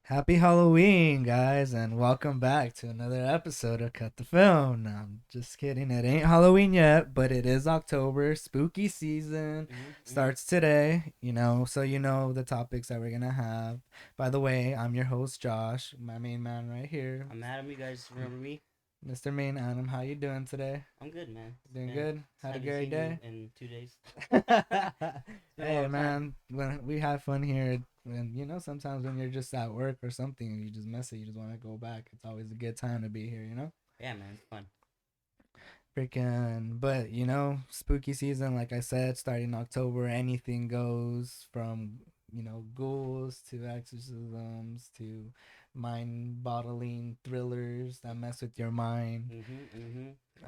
Happy Halloween, guys, and welcome back to another episode of Cut the Film. No, I'm just kidding. It ain't Halloween yet, but it is October. Spooky season Mm-hmm. starts today, so you know the topics that we're going to have. By the way, I'm your host, Josh, my main man right here. I'm Adam. You guys remember me? Mr. Main Adam, how you doing today? I'm good, man. Doing good? It's Had a haven't great seen you day? in 2 days. It's been a Hey long time. man, when we have fun here, and sometimes when you're just at work or something, and you just miss it. You just want to go back. It's always a good time to be here. Yeah, man, it's fun. Freaking, but spooky season, like I said, starting October, anything goes from ghouls to exorcisms to mind-boggling thrillers that mess with your mind.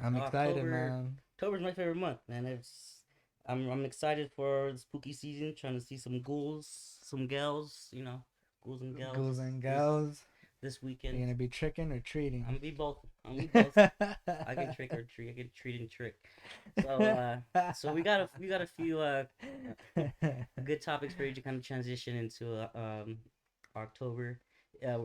I'm excited, October. man. October's my favorite month, man. I'm excited for the spooky season. Trying to see some ghouls, some gals. Ghouls and gals. Ghouls and This gals. this You're weekend. gonna be tricking or I'm treating? gonna be both. I'm gonna be both. I can trick or treat. I can treat and trick. So we got a few good topics for you to kind of transition into October. A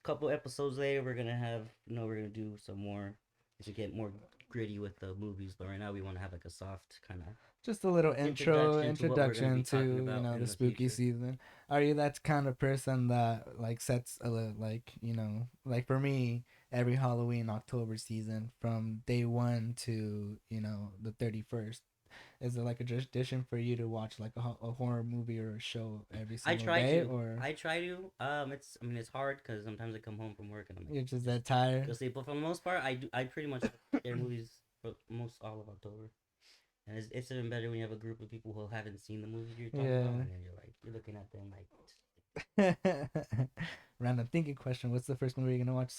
couple episodes later, we're gonna have we're gonna do some more to get more gritty with the movies. But right now, we want to have like a soft kind of Just a little introduction to what we're gonna introduction be to talking about the in the spooky future. season. Are you that kind of person that like sets like like for me, every Halloween October season from day one to the 31st? Is it like a tradition for you to watch like a horror movie or a show every I single try day, to. or I try to. It's hard because sometimes I come home from work and I'm like you're just just that go tired? sleep. But for the most part, I do. I pretty much watch scary movies for most all of October. And it's even better when you have a group of people who haven't seen the movie you're talking about, Yeah. and then you're looking at them like Random thinking question. What's the first movie you're gonna watch?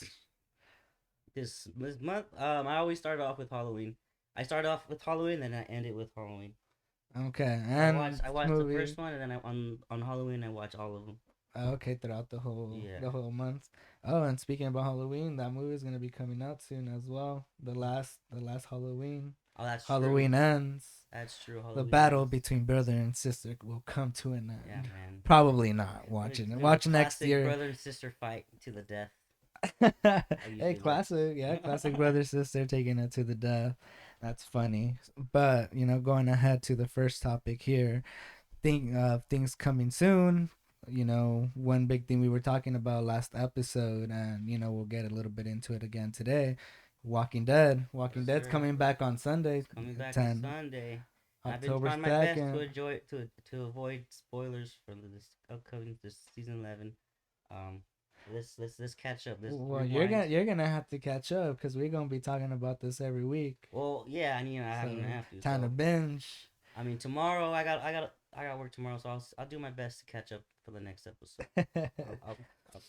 this month. I always start off with Halloween. I start off with Halloween, then I end it with Halloween. Okay, So I and watched I watched the movie. first one, and then on Halloween I watch all of them. Okay, throughout the whole Yeah, month. Oh, and speaking about Halloween, that movie is gonna be coming out soon as well. The last Halloween. oh that's true. Halloween ends. That's true. The Halloween battle ends. between brother and sister will come to an Yeah, end. man. Probably not It's watching it. gonna be Watch next classic year. brother and sister fight to the death. How Hey, usually works. classic, yeah, classic brother sister taking it to the death. That's funny. But going ahead to the first topic here, things coming soon. One big thing we were talking about last episode, and we'll get a little bit into it again today. Walking Dead. Walking Yes, Dead's sir. coming back on Sunday, It's coming back on 10 Sunday. I've been October trying my best to 2nd. enjoy to avoid spoilers for this upcoming this season 11. Um, let's catch up. Let's Well, you're rewind. gonna have to catch up because we're gonna be talking about this every week. Well, yeah, I mean I'm gonna So have to. time to So binge. I mean tomorrow I got work tomorrow, so I'll do my best to catch up for the next episode.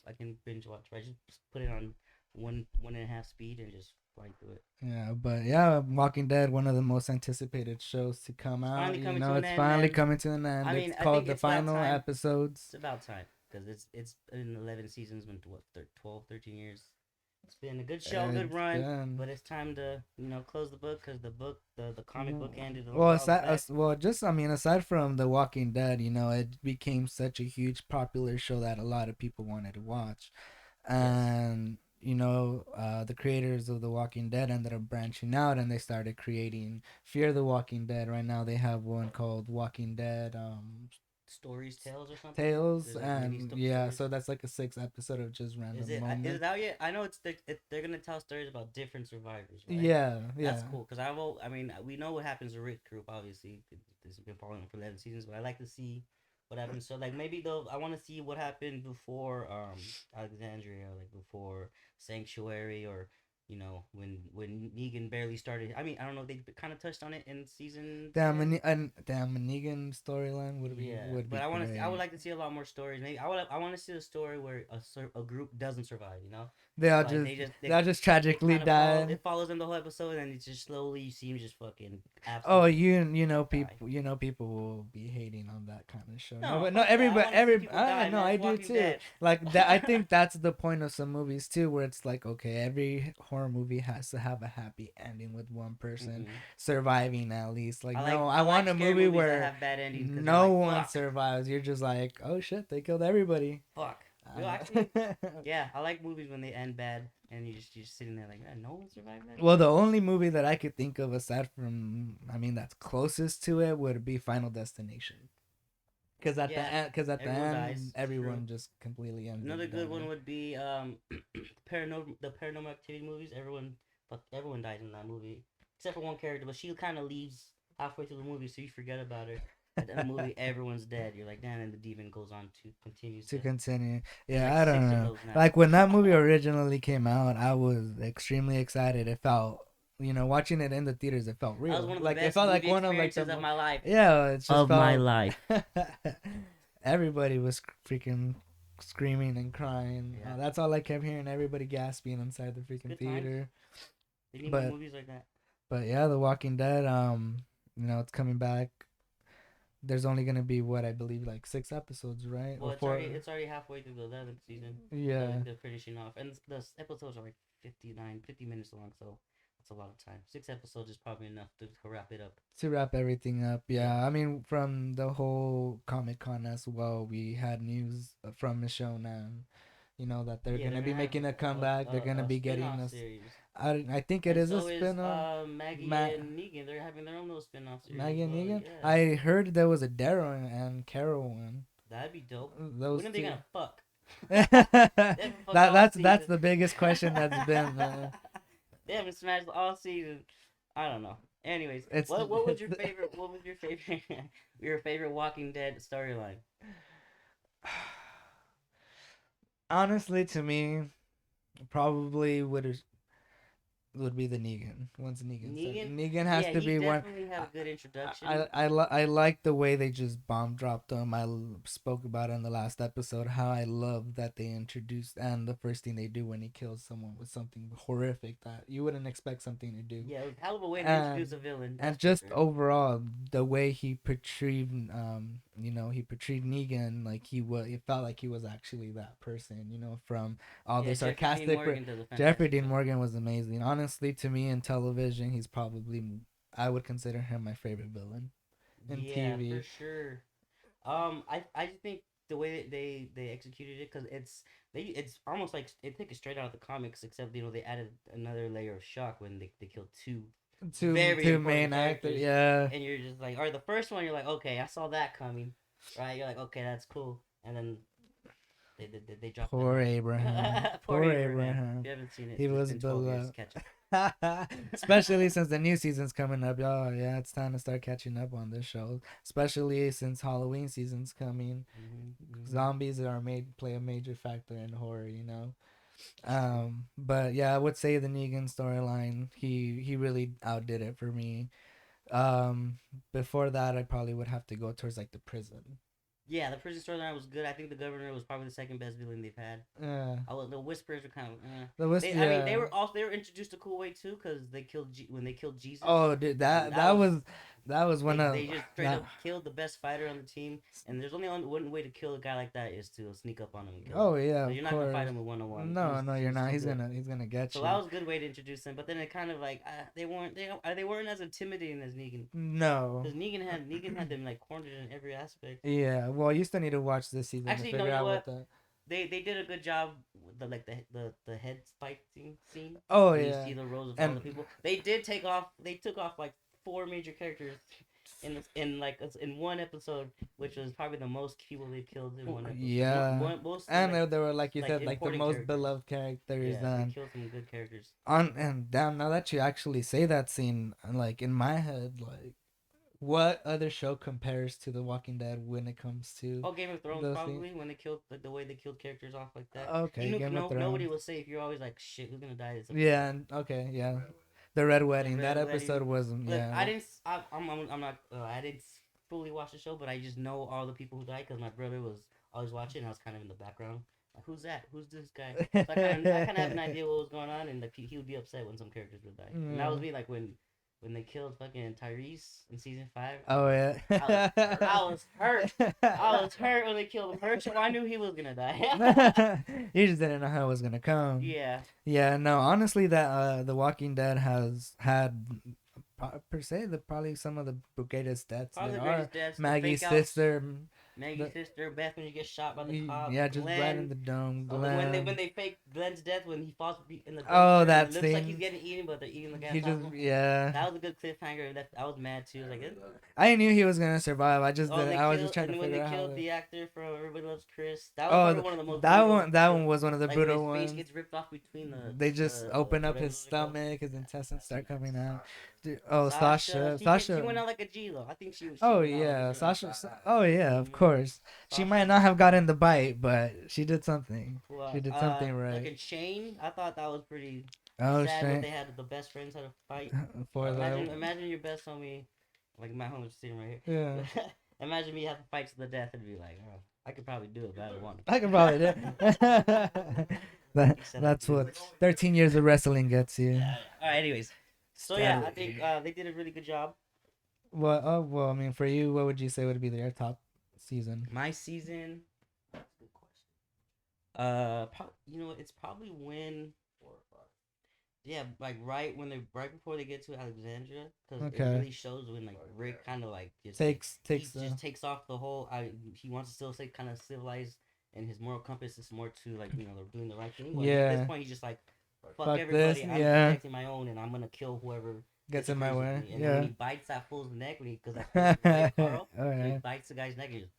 I can binge watch. I just put it on one and a half speed and just fly through it. Yeah, but yeah, Walking Dead, one of the most anticipated shows to come It's out. finally coming to an It's end, finally man. coming to an I end. mean It's I think called the it's about final time. It's episodes. about time because it's in 11 seasons, been what 12, 13 years. It's been a good show, good It's run, been but it's time to close the book because the comic book ended a well, while back. just I mean, aside from The Walking Dead, it became such a huge popular show that a lot of people wanted to watch, Yes, and the creators of The Walking Dead ended up branching out, and they started creating Fear the Walking Dead. Right now, they have one called Walking Dead stories, tales, or something. Tales, There's like mini and yeah, stories. so that's like a six episode of just Is random it moments. out yet? I know they're gonna tell stories about different survivors, right? Yeah, That's yeah. cool because I mean we know what happens to Rick Group. Obviously, this has been following him for 11 seasons, but I like to see what happens. So like maybe though I want to see what happened before Alexandria, like before Sanctuary, or when Negan barely started. I mean I don't know. They kind of touched on it in season ten. Damn, a Negan storyline Yeah, would but be I would great. like to see a lot more stories. Maybe I want to see a story where a group doesn't survive. They all Like just they just they all just they tragically kind of follow. died. It follows them the whole episode, and it's just slowly you see him just fucking Oh, absolutely die. people will be hating on that kind of show. No, No, but no, fuck that. I everybody, want to see people die, no, man. I It's do Walking too. Dead. Like that, I think that's the point of some movies too, where it's like, okay, every horror movie has to have a happy ending with one person Mm-mm. surviving at least. Like, no, I I want like a scary movie movies that where have bad endings because you're no like one fuck, survives. You're just like, oh shit, they killed everybody. fuck. Yo, actually, yeah, I like movies when they end bad and you're just sitting there like, no one survived that. Well, the only movie that I could think of aside from, I mean, that's closest to it would be Final Destination. Yeah, Because at the everyone end, dies. It's true. everyone just completely ends up Another good one dying. would be the Paranormal Activity movies. Everyone dies in that movie except for one character, but she kind of leaves halfway through the movie, so you forget about her. At the end of the movie, everyone's dead. You're like, damn, and the demon goes on to continues To to. continue, There's like yeah, I don't six of know. those now. Like when that movie originally came out, I was extremely excited. It felt, watching it in the theaters, it felt That was real. one of the Like it best felt like movie one of like experiences of my life. yeah, it just Of my felt. life. Everybody was freaking screaming and crying. Yeah, That's all I kept hearing. Everybody gasping inside the it's freaking good times. theater. They need more But movies like that. yeah, The Walking Dead. It's coming back. There's only gonna be what I believe like 6 episodes, right? Well, Or it's four. already halfway through the 11th season. Yeah, They're finishing off, and the episodes are like 50 minutes long, so that's a lot of time. 6 episodes is probably enough to wrap it up. to wrap everything up. Yeah, Yeah, I mean from the whole Comic Con as well, we had news from Michonne and that they're yeah, they're gonna gonna be have making a comeback. They're gonna a be getting spin-off us. series, I think it and is a so is spin-off. Maggie Ma- and Negan. They're having their own little spin-off series as Maggie and well. Negan. Yeah, I heard there was a Daryl and Carol one. that'd be dope. When Those are they two. that gonna fuck? They haven't fucked all that's season. the biggest question that's been. They haven't smashed all season. I don't know. Anyways, It's what was your favorite? What was your favorite? Your favorite Walking Dead storyline? honestly to me probably would be the Negan. Once Negan started, Negan. Negan has Yeah, to he be one. definitely had I a good introduction. I like the way they just bomb dropped him. Spoke about it in the last episode how I love that they introduced, and the first thing they do when he kills someone was something horrific that you wouldn't expect something to do. Yeah, it was a hell of a way to introduce a and villain. and That's for just sure. overall the way he portrayed he portrayed Negan, like it felt like he was actually that person, from all Yeah, the Jeffrey Dean sarcastic Morgan does a Jeffrey fantastic Dean job. Morgan was amazing. Honestly, to me in television, he's probably, I would consider him my favorite villain in Yeah, for TV. sure. I just think the way that they executed it, because it's almost like they take it straight out of the comics, except they added another layer of shock when they killed two very Two important main actors, characters, yeah. and you're just like, or the first one, you're like, okay, I saw that coming, right? You're like, okay, that's cool, and then they dropped the Poor hammer. Abraham. Poor Poor Abraham. If Abraham. you haven't seen it, He it's was been 12 years. beloved. Catch up. Especially since the new season's coming up. Oh, yeah, it's time to start catching up on this show. Especially since Halloween season's coming. Hmm. Zombies play a major factor in horror. It's true. But yeah, I would say the Negan storyline, he really outdid it for me. Um, Before that, I probably would have to go towards like the prison. Yeah, the prison storyline was good. I think the governor was probably the second best villain they've had. Yeah, The whispers were kind of. I mean, yeah. they were introduced a cool way too, because when they killed Jesus, Oh, dude, and that was one of they just straight that. up killed the best fighter on the team. And there's only one way to kill a guy like that is to sneak up on him and kill him. Oh yeah, Because of you're not gonna fight course. him with 1-on-1. No, no, He you're was not. too good. He's gonna get So that you. was a good way to introduce him. But then it kind of like they weren't as intimidating as Negan. No. Because Negan had them like cornered in every aspect. Yeah, well, you still need to watch this season to Actually, no, figure you know out what what? the. They did a good job with the head fighting scene Oh when you yeah, see the rows of all the and people. They took off like four major characters in one episode, which was probably the most people they've killed in one episode. yeah, Mostly and there were, like you like said, like the important most characters. beloved characters, Yeah, they and killed some good characters. damn, now that you actually say that scene, like in my head, like what other show compares to The Walking Dead when it comes to Oh, Game of Thrones those scenes? probably when they killed like the way they killed characters off like that. You Okay, know, Game of nobody Thrones. was safe. You're always like, shit, who's gonna die this Yeah, episode? and okay, yeah, the Red The Wedding. That Red episode Wedding. was Look, yeah. I didn't. I'm not. I didn't fully watch the show, but I just know all the people who died because my brother was always watching. And I was kind of in the background. Like, who's that? Who's this guy? So I kind of have an idea what was going on, and like he would be upset when some characters would die. And that was Mm. me, like when they killed fucking Tyrese in season 5. Oh yeah. I was hurt. I was hurt when they killed him. Hurt, so I knew he was gonna die. You just didn't know how it was gonna come. Yeah. Yeah, no, honestly, that The Walking Dead has had per se the probably some of the greatest deaths Probably there the are. greatest deaths, the fake Maggie's outs. sister, Maggie's The, sister, Beth, when she gets shot by the cop, yeah, just right in Glenn. the dome, Oh, when Glenn. they fake Glenn's death when he falls in the Oh, dumpster and it that looks like he's scene. getting eaten, but they're eating the guy on He top just of him. yeah. That was a good cliffhanger. That I was mad too. Like, I knew he was gonna survive. I just oh, and didn't. they I was just killed, trying to and when they figure out how killed to. the actor from Everybody Loves Chris, that was Oh, probably one of the most that brutal one. That kills. one was one of the Like when his brutal face ones. gets ripped off between They just the open up whatever his those are called. stomach, his intestines start coming out. Dude, oh, Sasha, Sasha, she Sasha. went out like a G though. I think she Oh went out like a yeah, G. Sasha. Oh yeah, of Mm-hmm. course. She might Sasha, not have gotten the bite, but she did something. who She else? did something right. Fucking Shane. I thought that was pretty Oh sad. What shit. they had the best friends had to fight. For the Imagine your best homie, like my homie's sitting right yeah. here. Imagine me having fights to the death and be like, oh, I could probably do it, but I don't want I could probably do. to. That He said I that's do. what 13 years of wrestling gets you. Yeah. All right. Anyways, so yeah, I think Steady. they did a really good job. Well, oh well. I mean, for you, what would you say would be their top season? My season. That's a good question. You know, it's probably when yeah, like right before they get to Alexandria, because it Okay, really shows when like Rick kind of like just he takes just takes off the whole. He wants to still stay kind of civilized, and his moral compass is more to like they're doing the right thing. But at this yeah. point, he's just like, fuck Fuck this. everybody. I'm Yeah, protecting my own, and I'm gonna kill whoever gets in my disagrees with way. me. And then when Yeah. he bites that fool's neck, because that fool's his name Carl, All so he right. bites the guy's neck. And just,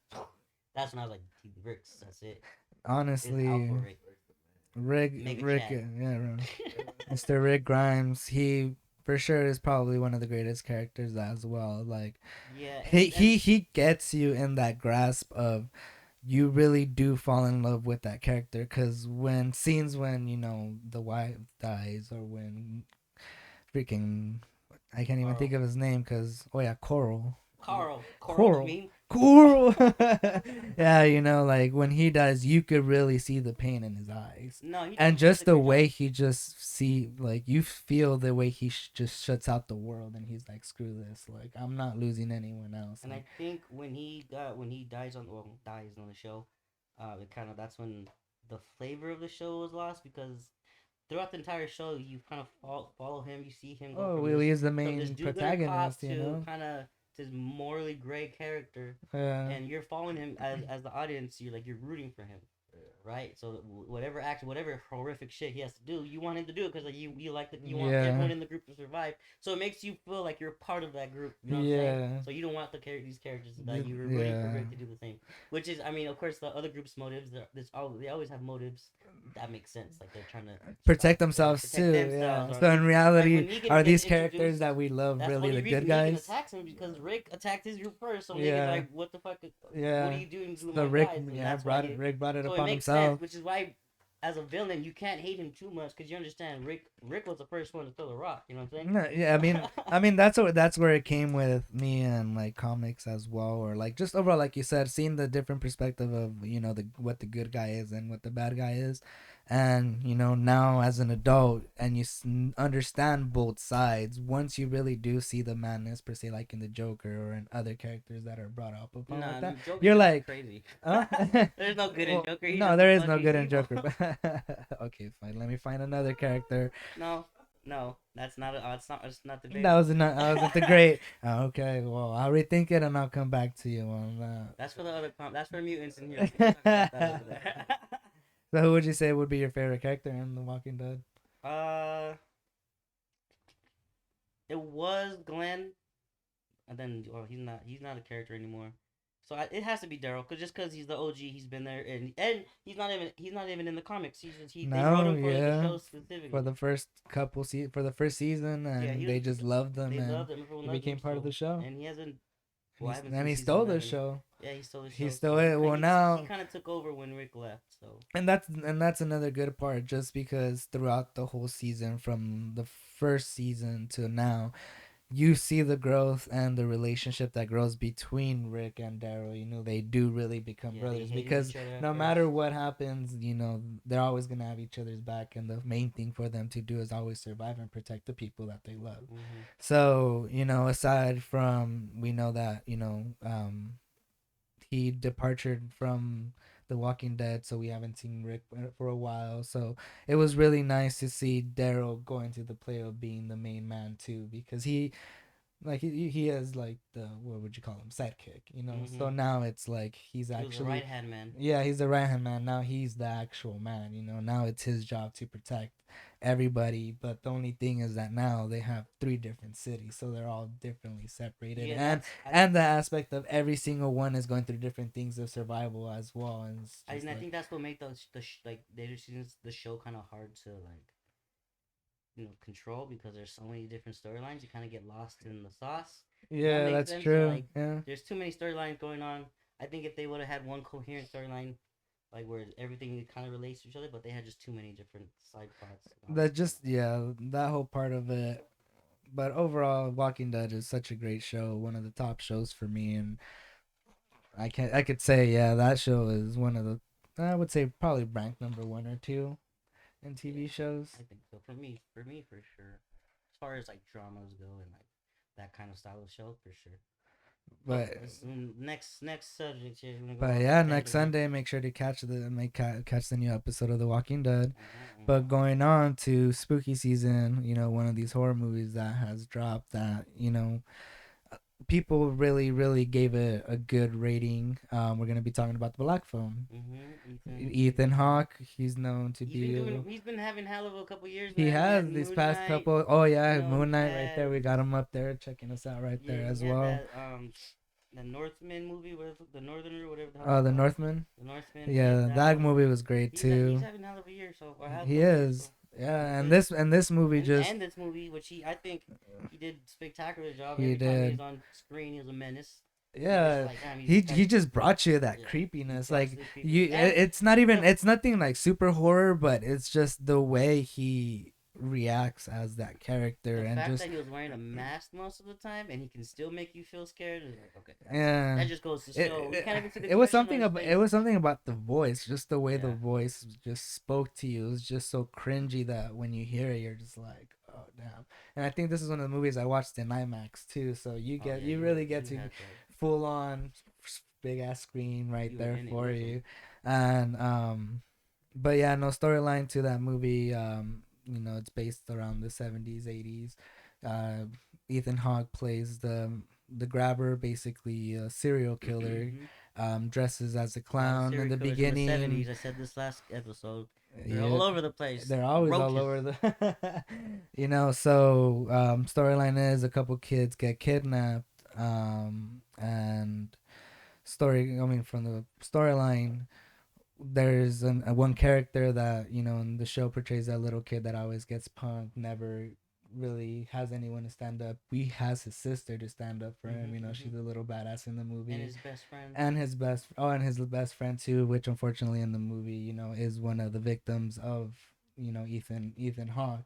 that's when I was like, he Rick's. That's it. It's out Honestly, for Rick. Mega Rick, Chad. yeah, Mr. Rick Grimes, he for sure is probably one of the greatest characters as well. Like Yeah, he gets you in that grasp of you really do fall in love with that character because when scenes when the wife dies or when freaking I can't even think Carl. of his name because oh yeah, Coral, you Coral. mean? Coral. Yeah, like when he does, you could really see the pain in his eyes. No, And he does just a the great job. way he just like you feel the way he just shuts out the world and he's like, screw this. Like, I'm not losing anyone else. And Like, I think when he dies on the show, it kind of that's when the flavor of the show was lost because throughout the entire show you kind of follow him. You see him go oh, Willie is the from this main do-gooder cop protagonist, you to know? kind of this morally gray character, Yeah. and you're following him as the audience. You're rooting for him. Right, so whatever action, whatever horrific shit he has to do, you want him to do it because like you like you want Yeah. everyone in the group to survive. So it makes you feel like you're part of that group. You know what I'm saying? Yeah. So you don't want these characters to die. You're rooting for Yeah. Rick to do the same. Which is, I mean, of course, the other group's motives. They always have motives that makes sense. Like they're trying to Protect themselves protect too. themselves. Yeah. Or So in like reality, when Negan are gets these characters introduced, that we love that's the really only the good reason Negan guys? attacks him because Rick attacked his group first. So Negan's Yeah. like, "What the fuck? What are Yeah. you doing to So my Rick, guys?" And yeah, that's why Rick brought it so it upon makes sense, himself. which is why, as a villain, you can't hate him too much because you understand Rick was the first one to throw the rock. You know what I'm No, yeah, saying? I mean that's where it came with me and like comics as well, or like just overall, like you said, seeing the different perspective of the what the good guy is and what the bad guy is, and now as an adult and you understand both sides. Once you really do see the madness per se, like in the Joker or in other characters that are brought up upon like Nah, that, Joker's you're just like, crazy. huh? There's no good in Well, Joker. He's no, just a there is fun. no He's good in evil. Joker, but okay, fine. Let me find another character. No, no, that's not. It's not That debatable. was not. I wasn't the great. Okay, well, I'll rethink it and I'll come back to you on That's for the other. That's for mutants in here. We can talk about that over that. there. So, who would you say would be your favorite character in The Walking Dead? uh, it was Glenn, and then well, he's not. He's not a character anymore. So it has to be Daryl, cause just because he's the OG, he's been there, and he's not even in the comics. They wrote No, him for the yeah, show for specifically. the first for the first season, Yeah, and he was. they just loved him, They and loved him. Everyone he loved him. became part of So the show. and he hasn't. Well, I He's haven't and seen he season stole the 11. show. Yeah, he stole the He show. stole So it. Well, he now kind of took over when Rick left. So and that's another good part, just because throughout the whole season, from the first season to now, you see the growth and the relationship that grows between Rick and Daryl. They do really become yeah, they brothers hated because each other at no first. matter what happens, they're always gonna have each other's back, and the main thing for them to do is always survive and protect the people that they love. Mm-hmm. So aside from we know that he departed from The Walking Dead, so we haven't seen Rick for a while. So it was really nice to see Daryl go into the play of being the main man too, because like he is like the, what would you call him, sidekick, you know. So Mm-hmm. now it's like he's He was a actually, right hand man. yeah, he's the right hand man. Now he's the actual man, you know. Now it's his job to protect everybody. But the only thing is that now they have three different cities, so they're all differently separated. Yeah, and that's and the aspect of every single one is going through different things of survival as well. And it's just I like, think that's what made like later seasons the show kind of hard to like control because there's so many different storylines. You kind of get lost in the sauce. Does that yeah, make that's sense? Or true. like Yeah. there's too many storylines going on. I think if they would have had one coherent storyline, like where everything kind of relates to each other, but they had just too many different side plots and all that That stuff. just, yeah, that whole part of it. But overall, Walking Dead is such a great show, one of the top shows for me. And I could say, yeah, that show is one of the, I would say probably ranked number one or two in Yeah, TV shows. I think so. For me, for sure. As far as like dramas go and like that kind of style of show, for sure. But But this next subject here, we're gonna go but off yeah, next tangent here. Sunday, make sure to catch the new episode of The Walking Dead. But Mm-hmm. going on to spooky season, you know, one of these horror movies that has dropped that, you know, people really gave it a good rating. We're gonna be talking about the Black Phone. Ethan Ethan Hawke. Hawke, he's known to He's been be. doing. He's been having hell of a couple years, He man. He had has these Moon past Knight. couple. Oh yeah, He Moon Knight right had there. We got him up there checking us out right there yeah. He as had well. that the Northman movie, whatever, the Northerner, whatever the hell it's The called. Northman. The Northman. He had Yeah, that that one. movie was great He's too. having hell of a year. So or hell of a He couple years. So is. Yeah, he's and good. this movie And just, and this movie, which I think spectacular job. he Every time he was did. on screen, he was a menace. You're just Yeah, like, damn, he this guy's he just brought you that yeah. He creepiness. brought Like the creepiness, you, and it's not even, the it's nothing like super horror, but it's just the way he reacts as that character. the And fact just, that he was wearing a mask most of the time and he can still make you feel scared is like, okay, yeah, that just goes to show. You can't even see the it was expression on something his about, it face. was something about the voice, just the way the Yeah, voice just spoke to you. It was just so cringy that when you hear it, you're just like, oh damn. And I think this is one of the movies I watched in IMAX too, so oh yeah, you really get you to had that. full on big ass screen right You were there in it for with him. you. And but yeah, no storyline to that movie. You know, it's based around the 70s, 80s. uh Ethan Hawke plays the grabber, basically a serial killer. Mm-hmm. Dresses as a A lot of clown in serial the killers in the beginning. '70s. I said this last episode. They're Yeah, all over the place. they're always all Roaches. over the you know. So storyline is a couple kids get kidnapped. And story, I mean, from the storyline, there's a one character that, you know, in the show portrays that little kid that always gets punked, never really has anyone to stand up. He has his sister to stand up for him. You know, Mm-hmm. she's a little badass in the And movie. his best friend. And his best friend too, which unfortunately in the movie, you know, is one of the victims of, you know, Ethan Hawke.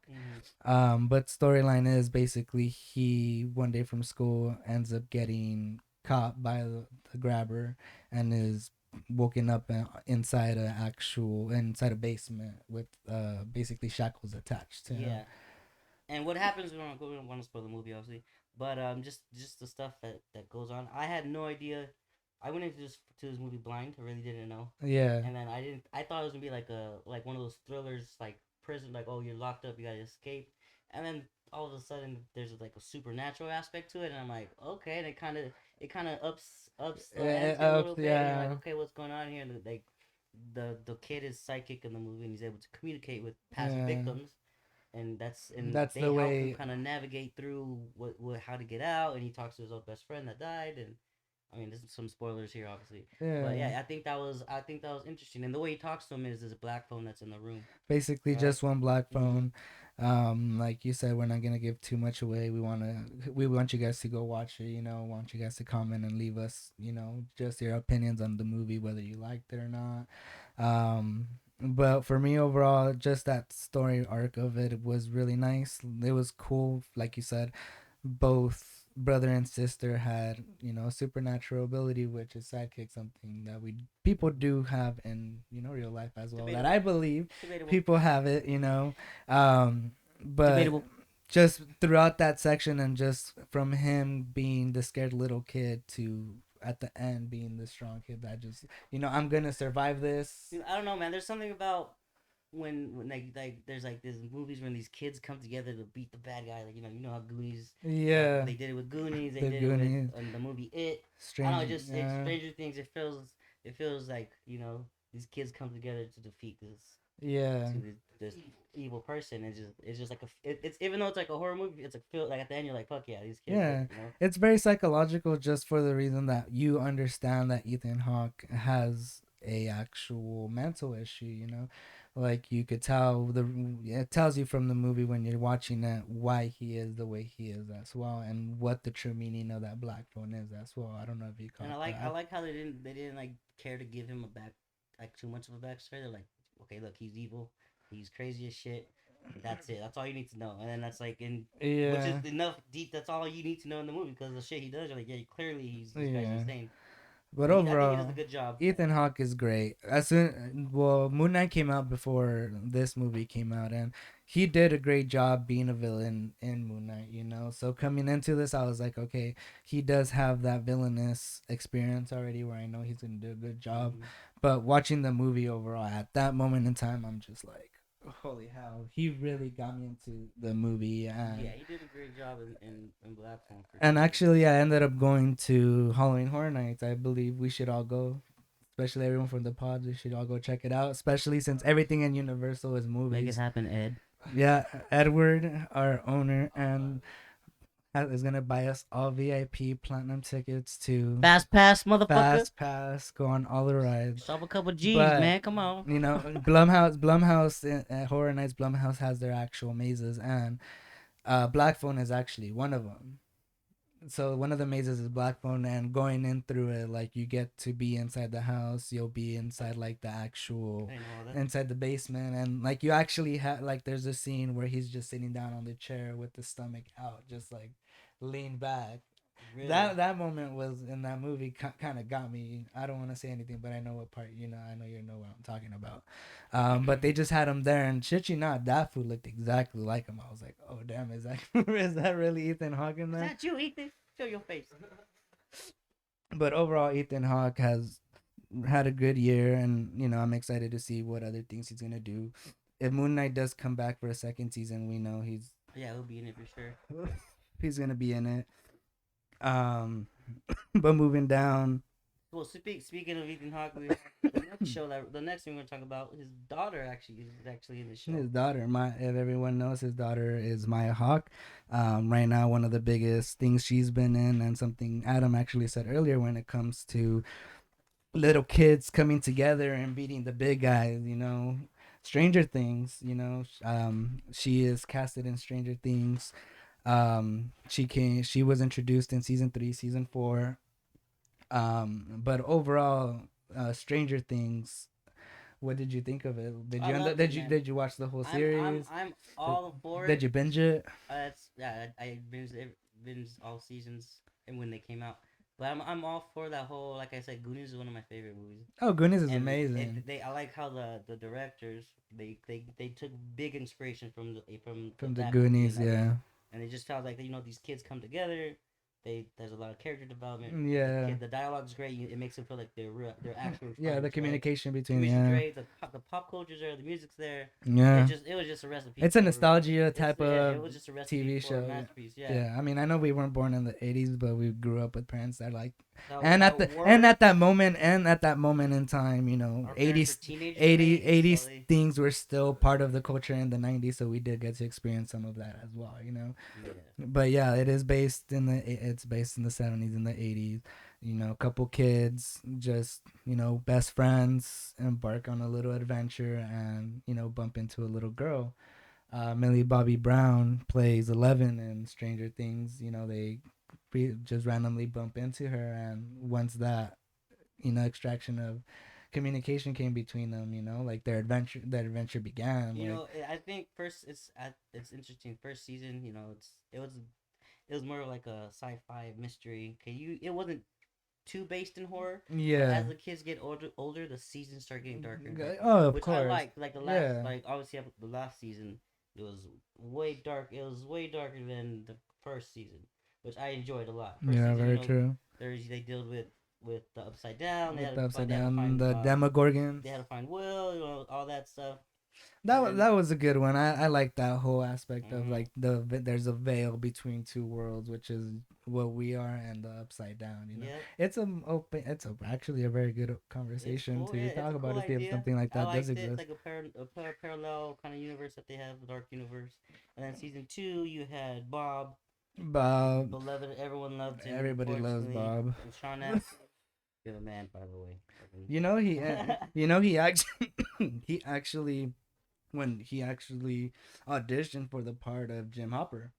Mm-hmm. But storyline is basically he one day from school ends up getting caught by the grabber and is woken up inside a basement with basically shackles attached to him. Yeah. And what happens? We don't want to spoil the movie, obviously, but just the stuff that goes on. I had no idea. I went into this movie blind. I really didn't know, Yeah. and then I didn't. I thought it was gonna be like one of those thrillers, like prison, like oh you're locked up, you gotta escape, and then all of a sudden there's like a supernatural aspect to it, and I'm like okay, and it kind of ups the ante a little bit, and you're like Yeah. okay, what's going on here? And like the kid is psychic in the movie, and he's able to communicate with past Yeah. victims and That's they the help him way. kind of navigate through what how to get out, and he talks to his old best friend that died, and I mean there's some spoilers here obviously, but Yeah. yeah, I think that was interesting, and the way he talks to him is this black phone that's in the room, Basically right? just one black Mm-hmm. phone. Like you said, we're not gonna give too much away. We want you guys to go watch it. You know, want you guys to comment and leave us, you know, just your opinions on the movie, whether you liked it or not. But for me overall, just that story arc of it was really nice. It was cool, like you said, both brother and sister had, you know, supernatural ability, which is sidekick, something that we people do have in, you know, real life as well, that Debatable. I believe Debatable. people have it, you know. um but Debatable. just throughout that section, and just from him being the scared little kid to at the end being the strong kid that just, you know, I'm gonna survive this. I don't know, man. There's something about when like there's like these movies when these kids come together to beat the bad guy. Like you know how Goonies, like Yeah, they did it with Goonies, they the did it with Goonies, the movie It. I don't know, Strange. Yeah, Stranger Things. It feels like these kids come together to defeat yeah, this evil person. It's just like it's even though it's like a horror movie, it's like feel like at the end you're like fuck yeah these kids like yeah. It's very psychological, just for the reason that you understand that Ethan Hawke has a actual mental issue. Like you could tell it tells you from the movie when you're watching it why he is the way he is as well, and what the true meaning of that black phone is as well. I don't know if you And caught I that. like how they didn't like care to give him a back like too much of a backstory. They're like, okay, look, he's evil, he's crazy as shit. That's it. That's all you need to know. And then that's like in which is Yeah, enough deep. That's all you need to know in the movie because the shit he does. You're like, yeah, clearly this guy's yeah. insane. But I think he does a overall, good job. Ethan Hawke is great. Well, Moon Knight came out before this movie came out, and he did a great job being a villain in Moon Knight. So coming into this, I was like, okay, he does have that villainous experience already, where I know he's gonna do a good job. Mm-hmm. But watching the movie overall, at that moment in time, I'm just like, holy hell, he really got me into the movie. Yeah, and he did a great job in Black Phone for and sure. actually, I ended up going to Halloween Horror Nights. I believe we should all go, especially everyone from the pod. We should all go check it out, especially since everything in Universal is Make it movies. happen, Ed. Yeah, Edward, our owner, and is gonna buy us all VIP platinum tickets to Fast pass, motherfucker. Fast Pass, go on all the rides. Shove a couple G's, But man. Come on. Blumhouse at Horror Nights, Blumhouse has their actual mazes, and Black Phone is actually one of them. So one of the mazes is Black Phone, and going in through it, like you get to be inside the house. You'll be inside like the I actual, didn't know all that. inside the basement, and like you actually have like there's a scene where he's just sitting down on the chair with the stomach out, just like lean back. Really? That moment was in that movie kind of got me. I don't want to say anything, but I know what part. I know you know what I'm talking about. But they just had him there, and shit you not, that food looked exactly like him. I was like, oh damn, is that is that really Ethan Hawke in Is there? that you, Ethan? Show your face. But overall, Ethan Hawke has had a good year, and I'm excited to see what other things he's gonna do. If Moon Knight does come back for a second season, we know Yeah, he'll be in it for sure. he's gonna be in it. Um, but moving down, Well, speaking of Ethan Hawke, the next thing we're gonna talk about, his daughter is actually in the show. his daughter, if everyone knows, his daughter is Maya Hawke. Right now, one of the biggest things she's been in, and something Adam actually said earlier, when it comes to little kids coming together and beating the big guys, Stranger Things, she is casted in Stranger Things. She was introduced in season 3, season 4. But overall, Stranger Things, what did you think of it? Did I you end up loved it, man. did you watch the whole series? I'm Did, all for did it. you binge it? It's yeah, I binged all seasons and when they came out. But I'm all for that whole, like I said, Goonies is one of my favorite movies. Oh, goodness, is And amazing. I like how the directors they took big inspiration from From the that movie Goonies, and I guess, yeah. and it just felt like these kids come together. There's a lot of character development. Yeah. The dialogue's great. It makes them feel like they're actual Yeah, the friends, right? communication between, Chemistry's yeah. great. The pop culture's there. The music's there. Yeah. It was just a recipe It's a for nostalgia it's type yeah, of it was just a recipe TV for a show. masterpiece. Yeah. Yeah, I mean, I know we weren't born in the '80s, but we grew up with parents that like, That word. and at that moment in time, Our parents were 80s, teenagers in the 80s, 80s, so 80s they things were still part of the culture in the '90s, so we did get to experience some of that as well. yeah. But yeah, it's based in the '70s and the '80s. A couple kids, just best friends, embark on a little adventure, and bump into a little girl. Millie Bobby Brown plays 11 in Stranger Things. They just randomly bump into her, and once that extraction of communication came between them, like their adventure began. Like, I think first it's interesting. First season, it was more of like a sci-fi mystery. Okay, it wasn't too based in horror, but yeah. as the kids get older, the seasons start getting darker and darker, Oh, of which I course. like. Like the last, Yeah. like obviously the last season, it was way dark. It was way darker than the first season, which I enjoyed a lot. First Yeah, season, very true. they dealt with the upside down. With the upside They had to down, find the Demogorgons. they had to find Will, all that stuff. And then That was a good one. I like that whole aspect of mhm. like there's a veil between two worlds, which is what we are and the upside down. You know, Yep. it's a open. It's actually a very good It's conversation cool. Yeah, to it's talk a about cool to see if idea. something like I that does liked it. It's exist. like a parallel kind of universe that they have, the dark universe. And then season two, you had Bob, Bob, beloved. Everyone loved him, everybody loves unfortunately. Bob. And Sean Astin, good man, by the way. You know he actually he actually when he actually auditioned for the part of Jim Hopper.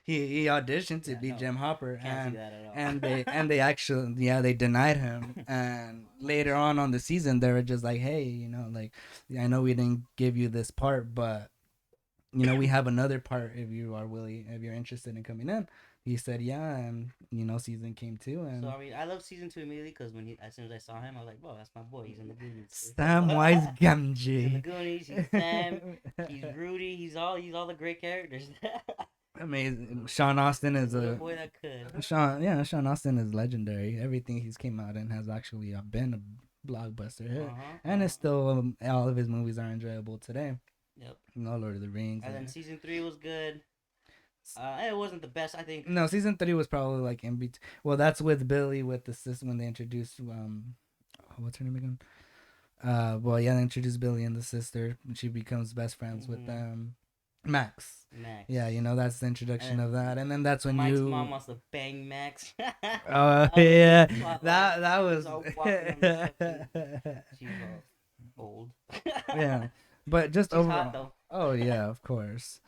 He auditioned to Yeah, be no, Jim Hopper, can't see that at and all. they actually, yeah, they denied him. And later on the season they were just like, hey, you know, like, I know we didn't give you this part, but you know we have another part if you are willing, if you're interested in coming in. He said yeah, and you know season came too. So And I mean, I love season two immediately because when as soon as I saw him, I was like, "Whoa, that's my boy. He's in the Goonies." Samwise He's in the Gamgee. Goonies. He's Sam. He's Rudy. He's all the great characters. Amazing. Sean Austin The is little a boy that could. Sean Austin is legendary. Everything he's came out in has actually been a blockbuster Uh hit, huh. and it's still all of his movies are enjoyable today. Yep. You know, Lord of the Rings. And then season three was good. It wasn't the best, I think. No, season 3 was probably like in between. Well, that's with Billy with the sister when they introduced what's her name again? Well, yeah, they introduced Billy and the sister, and she becomes best friends with Hmm. Max. Max. Yeah, you know that's the introduction And of that, and then that's when Mike's you. mom wants to bang Max. Oh That was a yeah, good plot line. that He's was. all walking on the fucking. She's all old. Yeah, but just She's hot overall. though. Oh yeah, of course.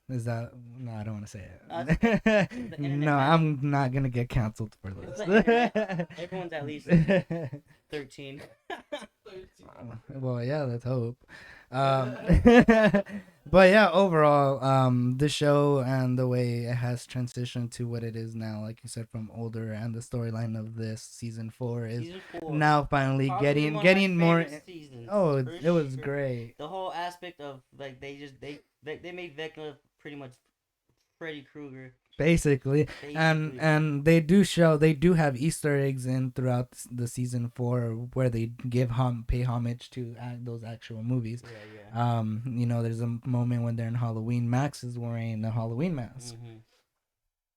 Is that no? I don't want to say It's okay. it. The internet, No, man. I'm not gonna get canceled for It's the internet. Everyone's at least this. 13. Well, yeah, let's hope. Um, but yeah, overall, the show and the way it has transitioned to what it is now, like you said, from older, and the storyline of this season 4 is Season 4. now finally Probably one of my getting more. favorite seasons. Oh, For it was sure. great. The whole aspect of, like, they made Vecna pretty much Freddy Krueger. Basically, Basically. and they do have Easter eggs in throughout the season 4 where they pay homage to those actual movies. Yeah, yeah. You know, there's a moment when they're in Halloween. Max is wearing a Halloween mask. Hmm.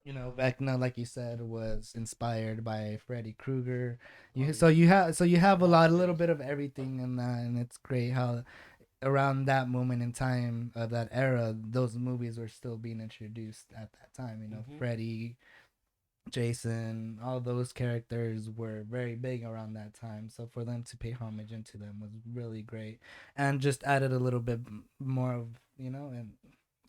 You know, Vecna, like you said, was inspired by Freddy Krueger. Oh, So you have a little Ghostface. bit of everything in that, and it's great how around that moment in time of that era, those movies were still being introduced at that time. You know, Hmm. Freddy, Jason, all those characters were very big around that time. So for them to pay homage into them was really great, and just added a little bit more of, you know, an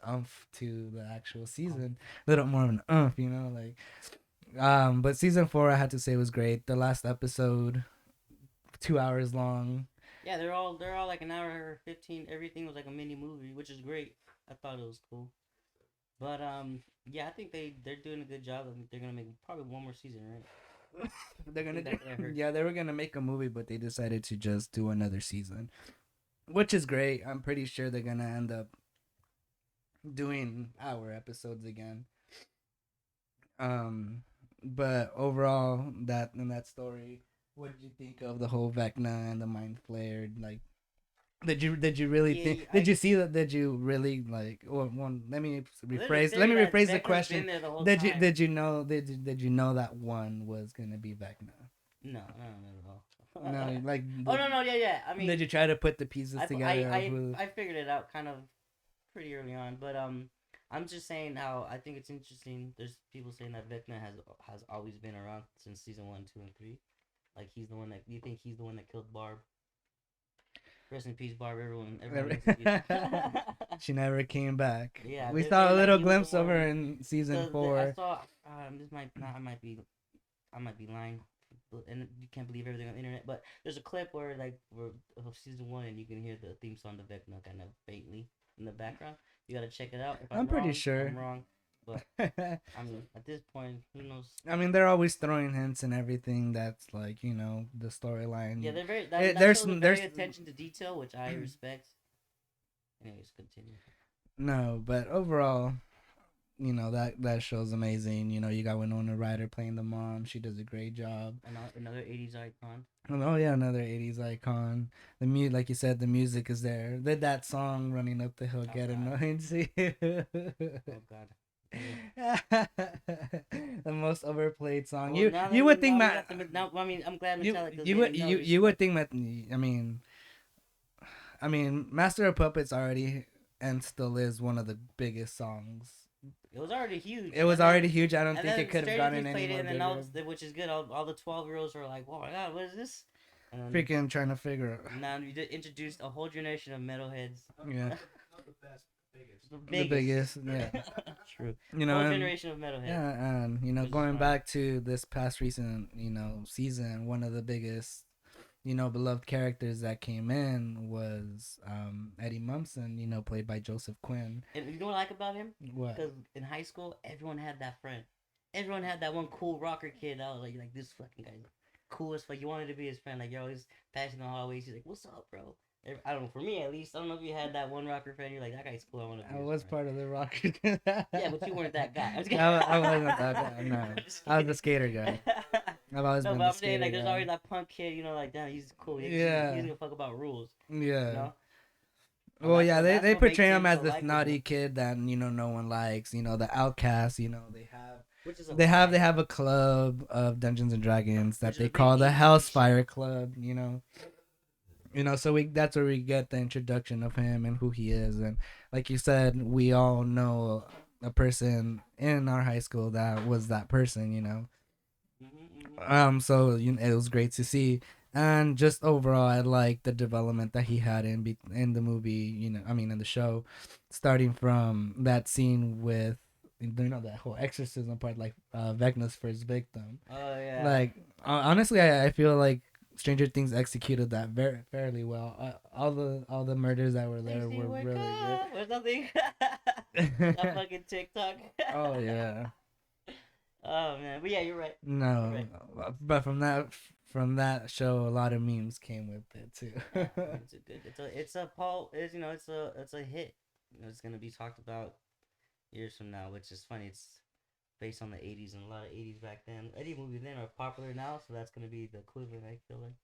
umph to the actual season. A little more of an umph, you know, like. But season 4, I had to say, was great. The last episode, 2 hours long. Yeah, they're all like an hour 15. Everything was like a mini movie, which is great. I thought it was cool. But yeah, I think they're doing a good job. I think they're gonna make probably one more season, right? They're I gonna think do. that's what I heard. Yeah, they were gonna make a movie, but they decided to just do another season, which is great. I'm pretty sure they're gonna end up doing hour episodes again. Um, but overall, that in that story, what did you think of the whole Vecna and the Mind Flayer? Like, did you really Yeah, think? yeah, Did you see that? Did you really like? Or one, literally Let me figured that rephrase the Vecna's question. been there the whole time. Did you know? Did you know that one was gonna be Vecna? No, no, not at all. No, like, Oh no, no, yeah, yeah. I did mean, you try to put the pieces I, together of I, who? I, I figured it out kind of pretty early on, but I'm just saying how I think it's interesting. There's people saying that Vecna has always been around since season 1, 2, and 3. Like he's the one that you think he's the one that killed Barb. Rest in peace, Barb. Everyone needs to be. She never came back. Yeah, We they're saw a saying that little he was the glimpse of her one. in season I 4. saw. This might not. I might be lying, and you can't believe everything on the internet. But there's a clip where of season 1, and you can hear the theme song to Vecna kind of faintly in the background. You gotta check it out. If I'm I'm pretty wrong, I'm sure. wrong. But I mean, at this point, who knows? I mean, they're always throwing hints and everything. That's like, you know, the Yeah, storyline. they're very It, that shows a there's very attention to detail, which I respect. Anyways, continue. no, but overall, that show's amazing. You got Winona Ryder playing the mom. She does a great job. Another '80s icon. Oh yeah, another '80s icon. Like you said, the music is there. That song "Running Up the Hill" Oh get God. annoying to you. Oh God. Yeah. The most overplayed song. Well, You would think now we that got the now. I mean, I'm glad you Metallica's you would getting no you would respect. think that. I mean, Master of Puppets already and still is one of the biggest songs. It was already huge, It was already huge. I don't think it could have Stranger gotten Things any played it, more and then bigger. which is good. All the 12-year-olds were like, "Oh my God, what is this?" And then Freaking trying to figure out. now we just introduced a whole generation of metalheads. Yeah, The the biggest. biggest. Yeah, True. you know, Whole and generation of metalheads, yeah, and which is going fine. back to this past recent season, one of the biggest beloved characters that came in was Eddie Munson, played by Joseph Quinn. And you know what I like about him? What? Because in high school, everyone had that friend. Everyone had that one cool rocker kid that was like this fucking guy's cool as fuck. You wanted to be his friend. Like, you're always passing the hallways. He's like, "What's up, bro?" I don't know. For me, at least, I don't know if you had that one rocker friend. You're like, that guy's cool. I want to be I his was friend. part of the rock. Yeah, but you weren't that guy. I'm just kidding. I wasn't that guy. No, I'm just I was the kidding. skater guy. I've always No, been but the I'm saying skater like, there's guy. always that punk kid. Like, damn, he's cool. He Yeah, doesn't give a fuck about rules. You yeah. know. And Well, yeah, that's they what portray makes him him as so this naughty likable. kid that no one likes. The outcast. Which is a They lie. have a club of Dungeons and Dragons Which that is a they big call the 80s cliche. Hellspire Club. So we that's where we get the introduction of him and who he is, and like you said, we all know a person in our high school that was that person. Hmm. So it was great to see, and just overall, I like the development that he had in the movie. I mean, in the show, starting from that scene with that whole exorcism part, like Vecna's first victim. Oh yeah. Like honestly, I feel like Stranger Things executed that very fairly well. All the murders that were there Stacy, were wake really up! There's nothing. That good. fucking TikTok. Oh yeah. Oh man, but yeah, you're right. You're No, right. but from that show, a lot of memes came with it too. Yeah, I mean, it's a good. It's a Paul. It's a hit. It's gonna be talked about years from now, which is funny. It's based on the '80s, and a lot of '80s back then. Any movies then are popular now, so that's gonna be the equivalent. I feel like.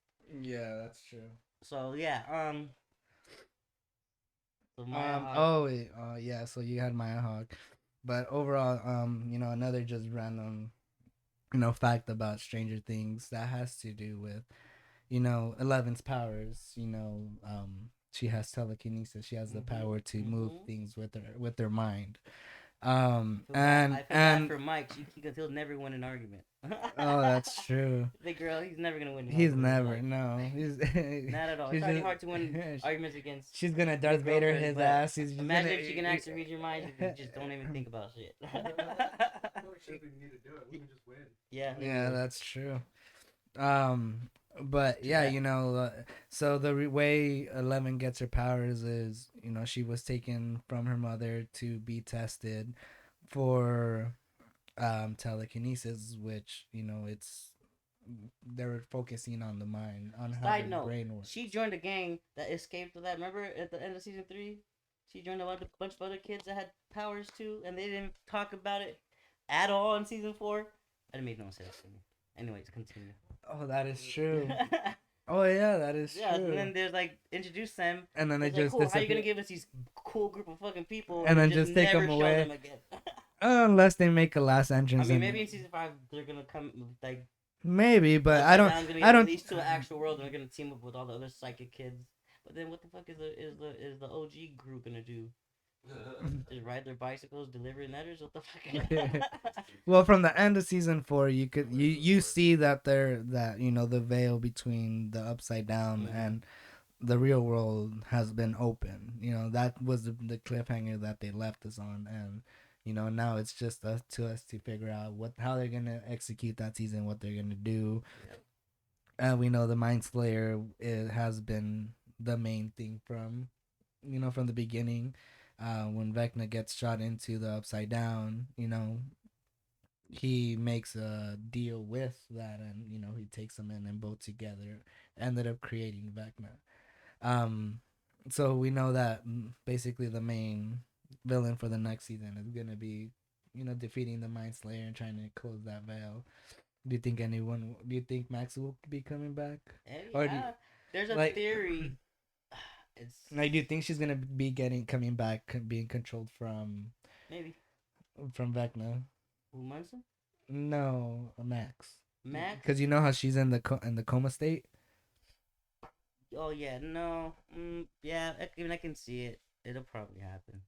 Yeah, that's true. So yeah. So Maya Hawk. Oh wait. Yeah. So you had Maya Hawk, but overall, another just random, fact about Stranger Things that has to do with, Eleven's powers. She has telekinesis. She has the Mhm. power to move Mhm. things with her mind. I And feel bad and for Mike. He'll never win an argument. oh, that's true. Big girl, he's never gonna win an He's argument in his never life. no. He's Not at all. It's she's already hard to win just arguments against she's gonna big Darth Vader girlfriends, his but ass. She's imagine gonna. if she can actually read your mind. You just don't even think about shit. Yeah, Yeah, anyways. that's true. Um, but Too yeah, bad. so the way Eleven gets her powers is, she was taken from her mother to be tested for telekinesis, which it's they're focusing on the mind, on how the Side note: brain she works. joined a gang that escaped with that. Remember at the end of season 3, she joined bunch of other kids that had powers too, and they didn't talk about it at all in season 4. That made no sense to me. Anyways, continue. Oh, that is true. Oh yeah, that is Yeah, and true. then there's like introduce them. And then they It's like, just cool. How you gonna disappear, give us these cool group of fucking people and and then then just just take never them show away. them again? Unless they make a last I entrance, mean, and maybe in season 5 they're gonna come like maybe, but I Upside don't. Down's gonna I get don't. released to the actual world and they're gonna team up with all the other psychic kids. But then what the fuck is the OG group gonna do? Just ride their bicycles, delivering letters? What the fuck? Well, from the end of season 4, you see that the veil between the upside down Mm-hmm. and the real world has been open. That was the cliffhanger that they left us on, and now it's just up to us to figure out how they're gonna execute that season, what they're gonna do. Yep. And we know the Mind Slayer, it has been the main thing from the beginning. When Vecna gets shot into the upside down, he makes a deal with that, and he takes them in, and both together ended up creating Vecna. Um, so we know that basically the main villain for the next season is gonna be, defeating the Mind Slayer and trying to close that veil. Do you think Max will be coming back? Any, Or do you, there's a like theory. It's like do you think she's gonna be getting coming back being controlled maybe from Vecna? who Munson? No, Max. Max. Because you know how she's in in the coma state. Oh yeah, no. Yeah, I can see it. It'll probably happen.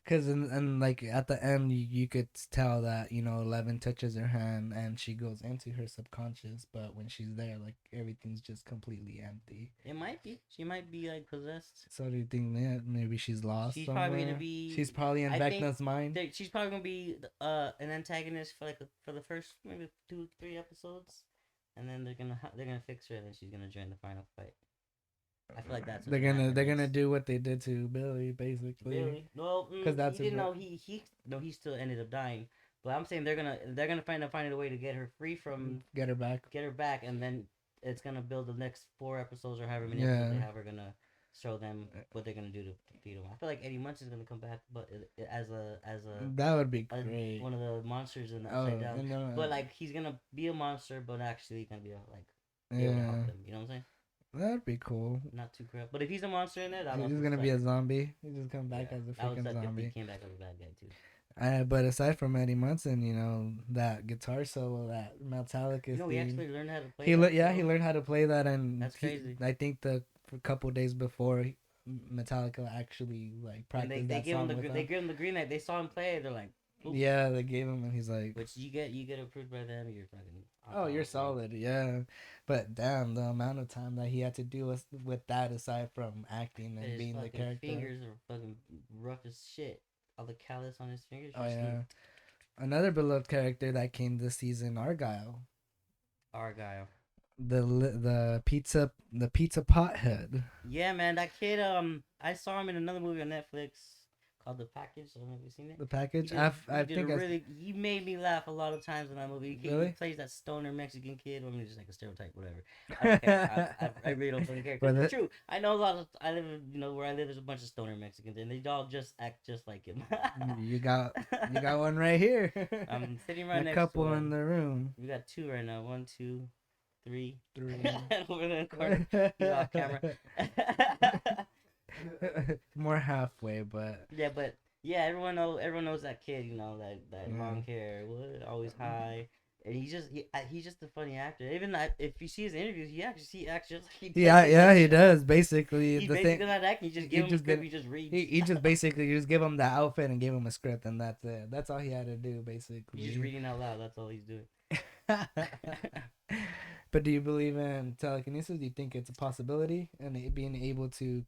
Because and like at the end, you could tell that Eleven touches her hand and she goes into her subconscious, but when she's there, like everything's just completely empty. It might be. She might be like possessed. So do you think that maybe she's lost She's probably gonna somewhere? She's be. probably in I think Vecna's mind. she's probably gonna be an antagonist for for the first maybe 2-3 episodes, and then they're gonna fix her, and then she's gonna join the final fight. I feel like that's what's gonna happen They're gonna next. do what they did to Billy, basically. Billy, well, Because he that's didn't know he no he still ended up dying. But I'm saying they're gonna find a way to get her free from get her back. get her back, and then it's gonna build the next 4 episodes or however many episodes Yeah, they have are gonna show them what they're gonna do to defeat him. I feel like Eddie Munch is gonna come back, but as that would be a great. one of the monsters in the Oh, Upside Down. and, But like he's gonna be a monster, but actually gonna be be able to yeah, help them. You know what I'm saying? that'd be cool. Not too crap. But if he's a monster in there, that He's also gonna be like a zombie. He just come back yeah, as a that was freaking like if he zombie. came back as a bad guy too. But aside from Eddie Munson, that guitar solo, that Metallica He theme, actually learned how to play that. he learned how to play that, and That's crazy. I think the a couple days before Metallica actually like And practiced they that give him song with they him. give him the green light. They saw him play. They're like, oop. Yeah, they gave him, and he's like, Which you get approved by them. You're fucking. "Oh, you're solid, yeah." But damn, the amount of time that he had to do with that, aside from acting and His being the fucking character. fingers are fucking rough as shit. All the callus on his fingers. Oh yeah, another beloved character that came this season, Argyle. Argyle. The pizza pothead. Yeah, man, that kid. I saw him in another movie on Netflix called The Package. I don't know if you've seen it. The package. He made me laugh a lot of times in that movie. Really? He plays that stoner Mexican kid. I mean, just like a stereotype, whatever. I don't care. I really don't fucking care. Cause it's true. I know a lot of. I live, where I live. There's a bunch of stoner Mexicans, and they all just act just like him. you got one right here. I'm sitting right next to a couple to in the room. We got 2 right now. 1, 2, 3. Three. Over in the corner. He's off camera. More halfway, but yeah, but yeah, everyone knows that kid. That long hair, always high, and he's just a funny actor. Even if you see his interviews, he acts just like he does. Yeah, he does. Basically, He's basically not acting. You just give him a script. He just reads. He just basically just give him the outfit and give him a script, and that's it. That's all he had to do, basically. He's just reading out loud. That's all he's doing. But do you believe in telekinesis? Do you think it's a possibility and being able to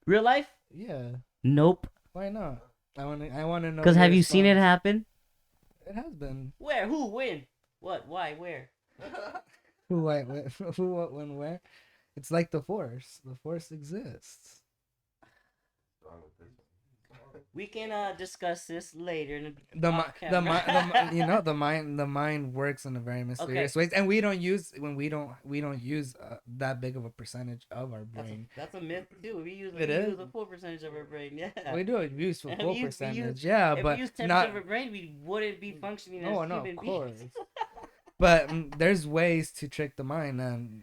real life? Yeah. Nope. Why not? I want to know. Because have you seen it happen? It has been. Where? Who? When? What? Why? Where? Who? Why? Who? What? When? Where? It's like the Force. The Force exists. We can discuss this later. The mind works in a very mysterious ways, and we don't use that big of a percentage of our brain. That's a myth too. We use a full percentage of our brain. Yeah, we do use a full percentage. If we use 10% of our brain, we wouldn't be functioning as human beings. But there's ways to trick the mind, and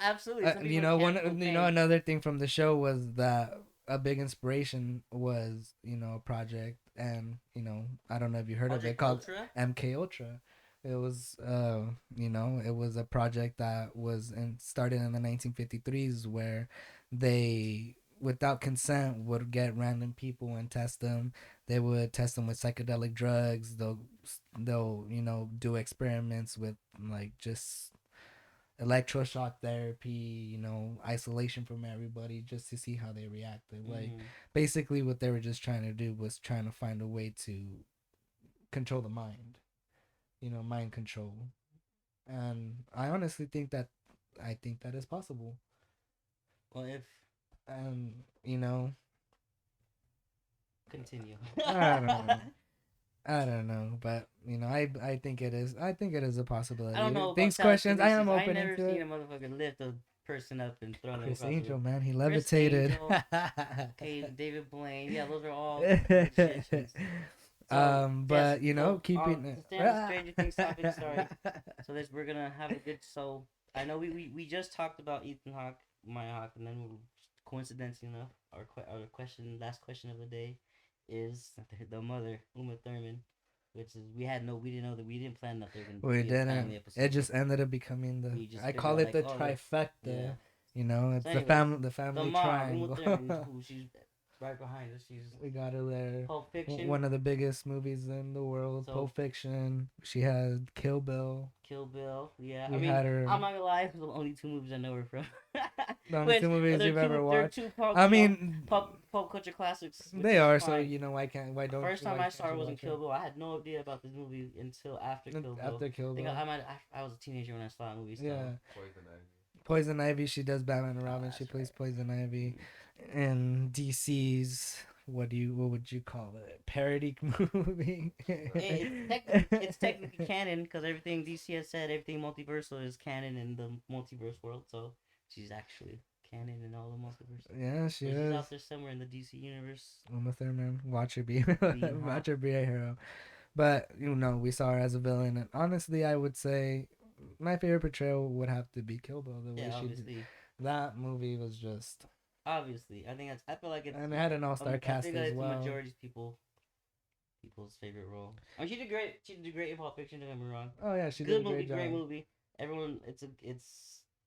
absolutely. Another thing from the show was that a big inspiration was a project, and I don't know if you heard of it, called MK Ultra. It was it was a project that was started in the 1953s, where they, without consent, would get random people and test them. They would test them with psychedelic drugs. They'll do experiments with just electroshock therapy, isolation from everybody, just to see how they reacted. Basically what they were just trying to do was trying to find a way to control the mind, mind control. And I honestly think that is possible. Well, if continue. I don't know, but I think it is. I think it is a possibility. I don't know. Things, questions. I am open to it. I never seen a motherfucker lift a person up and throw them Chris across Angel, the man, he levitated. Okay, David Blaine. Yeah, those are all magicians. So yes, But you know, so keeping to it. stay on the Stranger Things topic, sorry. So this we're gonna have a good. So I know we just talked about Ethan Hawke, Maya Hawke, and then coincidence enough, our question, last question of the day, is the mother Uma Thurman, which is we didn't know that we didn't plan that they're gonna We be a didn't. family It episode. just ended up becoming the. We just I figured call out it like, the oh, they're yeah. trifecta. You know, So it's anyways, the the family mom Uma triangle. Thurman, who she's right behind us, she's We got her there. Pulp Fiction. One of the biggest movies in the world, So Pulp Fiction. She had Kill Bill. Kill Bill. Yeah, I We mean, had her. I'm not gonna lie, the only two movies I know her from. The only Which two movies you've ever they're watched. two pulp, I mean, pulp culture classics, which they is are. So fine. you know, First time why I saw can't her you wasn't watch Kill it Bill. I had no idea about this movie until after Kill Bill. after Kill I think Bill? I was a teenager when I saw that movie, so Yeah, Poison Ivy. She does Batman and oh, Robin. She that's plays right. Poison Ivy, Mm. and DC's what would you call it? Parody movie. It's technically canon because everything DC has said, everything multiversal is canon in the multiverse world. So she's actually canon in all the multiverse. Yeah, she So she's is. out there somewhere in the DC universe Uma Thurman. Watch her be being hot. watch her be a hero. But you know, we saw her as a villain, and honestly, I would say my favorite portrayal would have to be Kill Bill. The way Yeah, she did obviously, that movie was just, obviously. I think that's. I feel like it's. and it had an all-star I cast think that as it's a well. majority of people's favorite role. I mean, she did great. She did great in Pulp Fiction. Don't get me wrong. Oh yeah, she did a Good movie, great great job. movie. Everyone, it's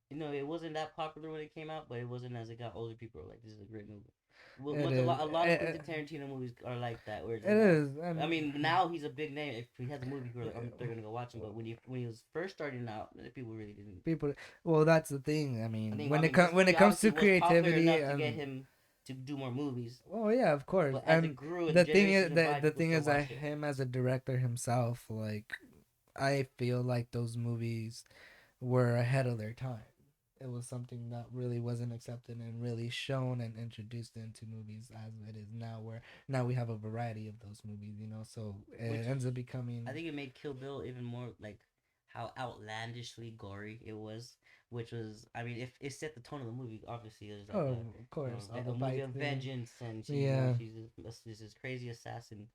it wasn't that popular when it came out, but it wasn't as it got older. People were like, "This is a great movie." It With is. a lot of Quentin Tarantino movies are like that, where it's It like, oh, is, I and mean, now he's a big name. If he has a movie, people are like, oh, they're gonna go watch him. But when he was first starting out, people really didn't. people. Well, that's the thing. I I mean, think I mean this when movie it comes obviously to was popular creativity enough to get and him to do more movies. oh yeah, of course. But as it And grew and generations went by, the people thing still is that watched it. him as a director himself, like I feel like those movies were ahead of their time. It was something that really wasn't accepted and really shown and introduced into movies as it is now, where now we have a variety of those movies, you know, so Which it ends up I becoming. think it made Kill Bill even more like how outlandishly gory it was. Which was, I mean, if it set the tone of the movie. Obviously, there's like Oh, of course, all a the movie fight of scene. vengeance, and Yeah. she's this crazy assassin.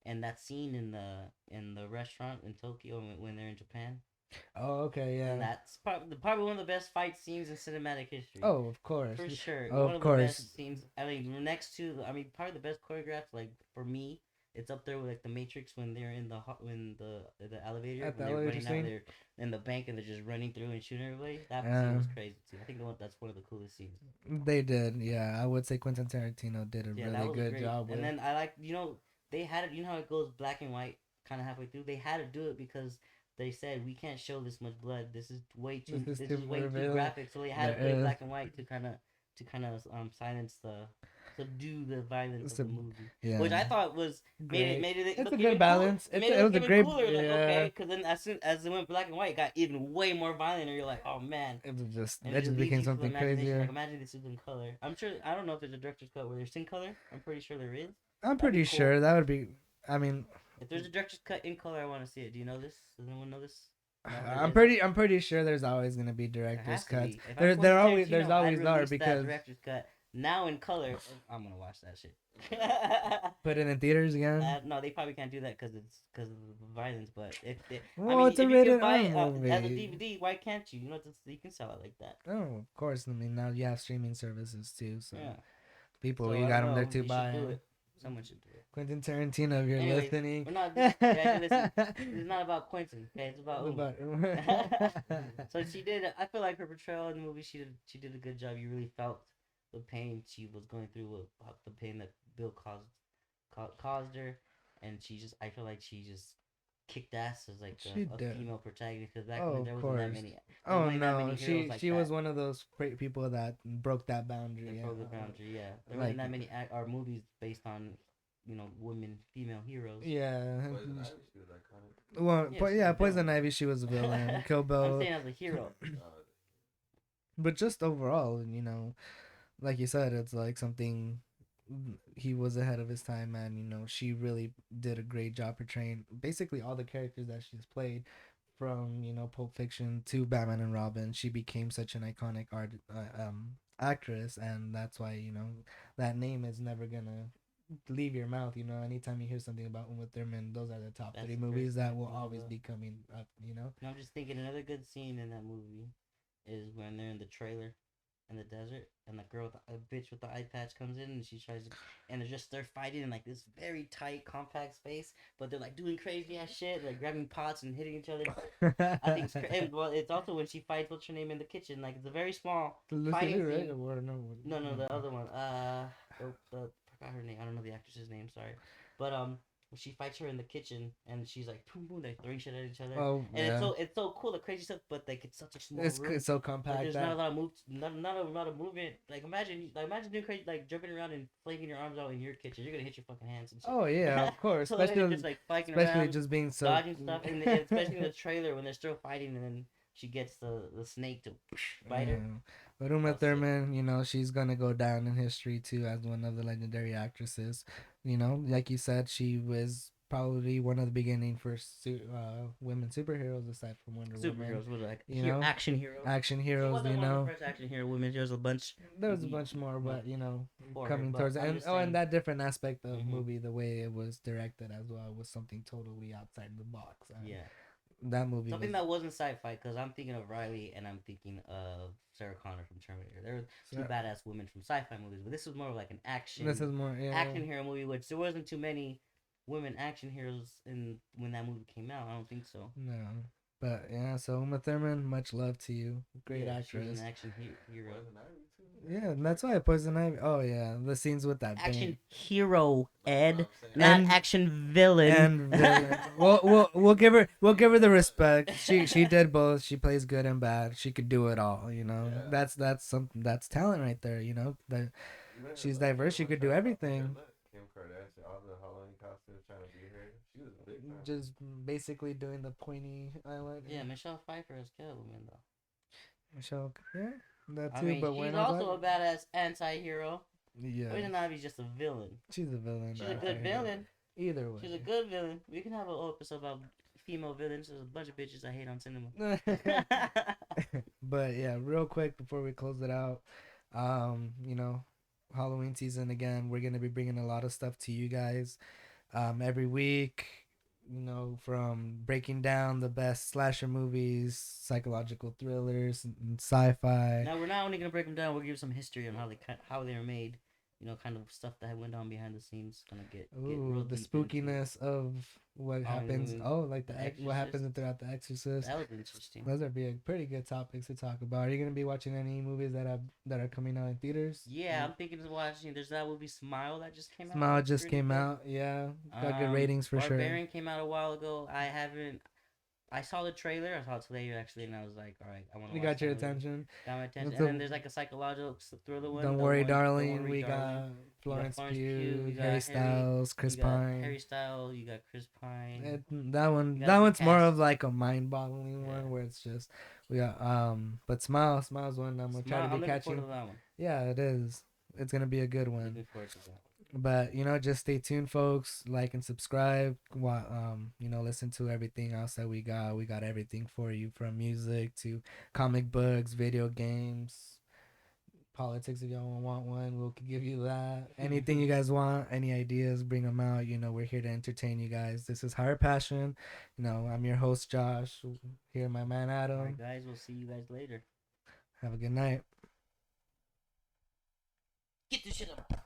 And that scene in the restaurant in Tokyo when they're in Japan, Oh, okay, and yeah. that's probably one of the best fight scenes in cinematic history. Oh, of course. For sure, Oh, one of of the course. best scenes. I mean, next to I mean, probably the best choreographed. Like for me, it's up there with like the Matrix when they're in when the elevator At the when they're elevator running out scene. there in the bank and they're just running through and shooting everybody. That scene Yeah, was crazy too. I think that's one of the coolest scenes. they did. Yeah, I would say Quentin Tarantino did a Yeah, that really was a good great. job And with. then I like they had it. You know how it goes black and white kind of halfway through. They had to do it because they said we can't show this much blood. This is This too is way too revealing. graphic. So they had to There put it is. black and white to kind of silence the subdue the violence It's of a, the movie, which yeah, I thought was great. made it It's look a good even cool. balance. It made it It look was a even great. cooler. Like Yeah. okay, because then as soon as it went black and white, it got even way more violent. And you're like, oh man. And it It just just leaves became you to the something imagination. Like crazier. imagine this is in color. I'm sure I don't know if there's a director's cut where there's in color. I'm pretty sure there is. I'm That'd be pretty cool. sure that would be. I mean, If there's a director's cut in color, I want to see it. Do you know this? Does anyone know this? No, there I'm isn't. pretty. I'm pretty sure there's always gonna be There director's has to cuts. be. If I'm There's Quentin Tarantino, I'd always are release that because director's cut now in color. I'm gonna watch that shit. put it in theaters again. No, they probably can't do that because of the violence. But I Well, mean, it's a if you can rated buy R it as a movie. DVD, why can't you? You know, you can sell it like that. Oh, of course. I mean, now you have streaming services too, so Yeah. people, So you I got don't them there know. to They should buy do 'em. it. Someone should do it. Quentin Tarantino, if you're Anyways, listening. we're not this. Yeah, you listen. This is not about Quentin. Okay, it's about Uma. So she did. I feel like her portrayal in the movie, she did a good job. You really felt the pain she was going through, with the pain that Bill caused her, and she just. I feel like she just kicked ass as like She a did. female protagonist because back Oh, then of there wasn't that course. many. There Oh weren't that many no, heroes like she was that. one of those great people that broke that That boundary. broke the boundary. Yeah, there Like wasn't that many or movies based on women female heroes. yeah. Well, Yeah, she's a yeah, villain. Poison Ivy, she was a villain. Kill I'm Bill, saying as a hero. but just overall, you know, like you said, it's like something he was ahead of his time, and you know, she really did a great job portraying basically all the characters that she's played, from you know Pulp Fiction to Batman and Robin. She became such an iconic actress, and that's why you know that name is never gonna leave your mouth. Anytime you hear something about Uma Thurman, those are the top That's three the first movies thing that I will think always about. be coming up. No, I'm just thinking another good scene in that movie is when they're in the trailer in the desert, and the girl, with a bitch with the eye patch, comes in, and she tries to, and they're fighting in like this very tight, compact space, but they're like doing crazy ass shit, like grabbing pots and hitting each other. I think and well, it's also when she fights what's her name in the kitchen, like it's a very small Lucy fighting Liu, right? scene. Or no? No, the Okay. other one. The forgot her name. I don't know the actress's name. Sorry, but she fights her in the kitchen, and she's like boom boom, like throwing shit at each other, Oh and yeah, it's so cool, the crazy stuff. But like it's such a small room, so like compact there's not a that. lot of move, not a lot of movement. Imagine doing crazy, like jumping around and flinging your arms out in your kitchen. You're gonna hit your fucking hands and shit. Oh yeah, of course. So they're Especially just like fighting especially around, just being so. dodging stuff, and especially in the trailer when they're still fighting, and then she gets the snake to bite her. Yeah. But Uma That was sick. Thurman, she's gonna go down in history too as one of the legendary actresses. Like you said, she was probably one of the beginning first women superheroes aside from Wonder Woman. Superheroes was like You know, action hero. action She heroes. wasn't one of the first action hero women. There was a bunch There was a be- bunch more, uh, but for her, coming but towards it. I'm And just and saying. that different aspect of Hmm. movie, the way it was directed as well, was something totally outside the box. And Yeah, that movie was something that wasn't sci-fi because I'm thinking of Riley and I'm thinking of Sarah Connor from Terminator. There were two so. badass women from sci-fi movies, but this was more of like an This is more, yeah. action hero movie, which there wasn't too many women action heroes in when that movie came out. I don't think so. No. But yeah, so Uma Thurman, much love to you. Great Yeah, she was an actress. action hero. Yeah, that's why Poison Ivy. Oh yeah, the scenes with that Action bang hero, Ed, not and action villain. villain. We'll give her the respect. She did both. She plays good and bad. She could do it all. Yeah. That's something, that's talent right there. That she's diverse. She could do everything. Kim Kardashian, all the Halloween costumes trying to be her. She was big time. Just basically doing the pointy Yeah, eyeliner. Michelle Pfeiffer is Catwoman though. Michelle, yeah, that I too. mean, But she's when I also was a badass anti-hero. yeah, Poison Ivy's just a villain. she's a villain. She's a good villain. Either way. She's a good villain. We can have an episode about female villains. There's a bunch of bitches I hate on cinema. But yeah, real quick before we close it out, um, you know, Halloween season again. We're gonna be bringing a lot of stuff to you guys, every week. From breaking down the best slasher movies, psychological thrillers, and sci-fi. Now we're not only gonna break them down. We'll give you some history on how they were made. Kind of stuff that went on behind the scenes. Gonna get real Ooh, the deep into it. spookiness of what happens. Oh, Oh, like The what Exorcist. happens throughout the Exorcist. That was interesting. Those are pretty good topics to talk about. Are you gonna be watching any movies that are coming out in theaters? Yeah, I'm thinking of watching. There's that movie Smile that just came out. Smile Looks just pretty came good. out. Yeah, got good ratings for sure. Barbarian came out a while ago. I haven't. I saw the trailer. I saw it today actually, and I was like, all right, I want to You watch got that your movie. attention. Got my attention. So, And then there's like a psychological thriller one. Don't The worry, one, Don't darling. Worry, We Darling. got You got Florence Florence Pugh. Pugh, You Harry got Styles, Chris You got Pine. Harry Styles. You got Chris Pine. That one, You got a that good one's more cast. of like a mind-boggling Yeah. one where it's just we got but Smile's one I'm gonna try to Smile. be I'm looking forward catching. to that one. Yeah, it is. It's gonna be a good one. Looking forward to that. But just stay tuned, folks. Like and subscribe. Listen to everything else that we got. We got everything for you, from music to comic books, video games, politics. If y'all want one, we'll give you that. Anything you guys want, any ideas, bring them out. We're here to entertain you guys. This is Higher Passion. I'm your host Josh. Here, my man Adam. All right, guys. We'll see you guys later. Have a good night. Get this shit up.